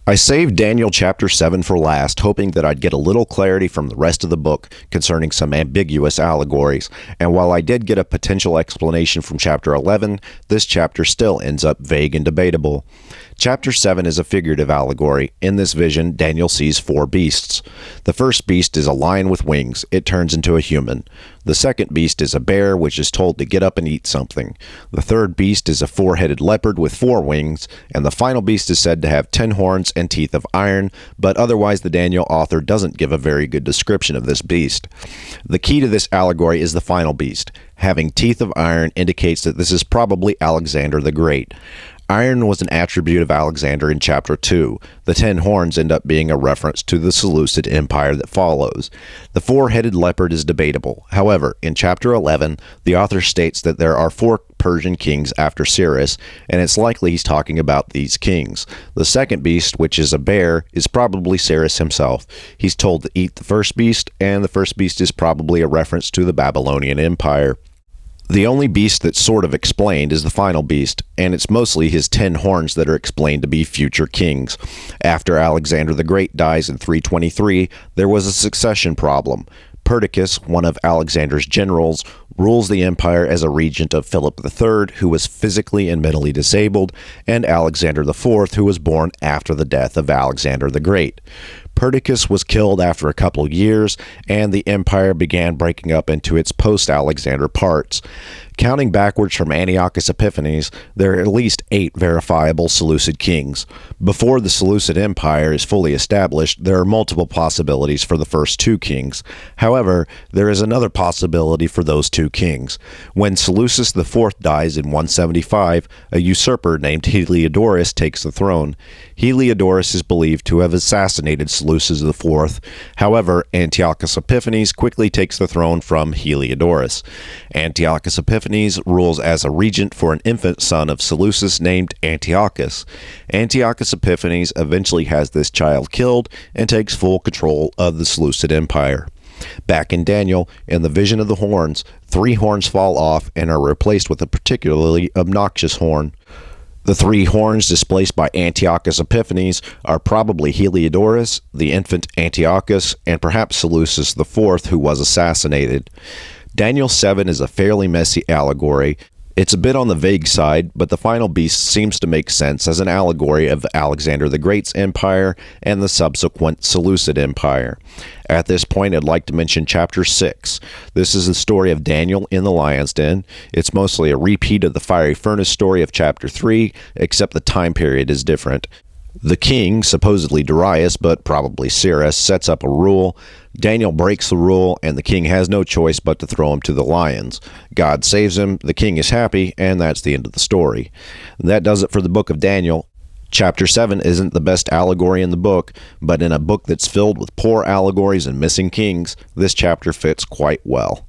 I saved Daniel chapter 7 for last, hoping that I'd get a little clarity from the rest of the book concerning some ambiguous allegories, and while I did get a potential explanation from chapter 11, this chapter still ends up vague and debatable. Chapter 7 is a figurative allegory. In this vision, Daniel sees 4 beasts. The first beast is a lion with wings. It turns into a human. The second beast is a bear, which is told to get up and eat something. The third beast is a 4-headed leopard with 4 wings, and the final beast is said to have 10 horns and teeth of iron, but otherwise the Daniel author doesn't give a very good description of this beast. The key to this allegory is the final beast. Having teeth of iron indicates that this is probably Alexander the Great. Iron was an attribute of Alexander in chapter 2. The 10 horns end up being a reference to the Seleucid Empire that follows. The 4-headed leopard is debatable. However, in chapter 11, the author states that there are 4 Persian kings after Cyrus, and it's likely he's talking about these kings. The second beast, which is a bear, is probably Cyrus himself. He's told to eat the first beast, and the first beast is probably a reference to the Babylonian Empire. The only beast that's sort of explained is the final beast, and it's mostly his 10 horns that are explained to be future kings. After Alexander the Great dies in 323, there was a succession problem. Perdiccas, one of Alexander's generals, rules the empire as a regent of Philip III, who was physically and mentally disabled, and Alexander IV, who was born after the death of Alexander the Great. Perdiccas was killed after a couple years, and the empire began breaking up into its post-Alexander parts. Counting backwards from Antiochus Epiphanes, there are at least 8 verifiable Seleucid kings. Before the Seleucid Empire is fully established, there are multiple possibilities for the first 2 kings. However, there is another possibility for those 2 kings. When Seleucus IV dies in 175, a usurper named Heliodorus takes the throne. Heliodorus is believed to have assassinated Seleucus IV. However, Antiochus Epiphanes quickly takes the throne from Heliodorus. Antiochus Epiphanes rules as a regent for an infant son of Seleucus named Antiochus. Antiochus Epiphanes eventually has this child killed and takes full control of the Seleucid Empire. Back in Daniel, in the vision of the horns, 3 horns fall off and are replaced with a particularly obnoxious horn. The 3 horns displaced by Antiochus Epiphanes are probably Heliodorus, the infant Antiochus, and perhaps Seleucus IV, who was assassinated. Daniel 7 is a fairly messy allegory. It's a bit on the vague side, but the final beast seems to make sense as an allegory of Alexander the Great's empire and the subsequent Seleucid Empire. At this point, I'd like to mention chapter 6. This is the story of Daniel in the lion's den. It's mostly a repeat of the fiery furnace story of chapter 3, except the time period is different. The king, supposedly Darius, but probably Cyrus, sets up a rule. Daniel breaks the rule, and the king has no choice but to throw him to the lions. God saves him, the king is happy, and that's the end of the story. That does it for the book of Daniel. Chapter 7 isn't the best allegory in the book, but in a book that's filled with poor allegories and missing kings, this chapter fits quite well.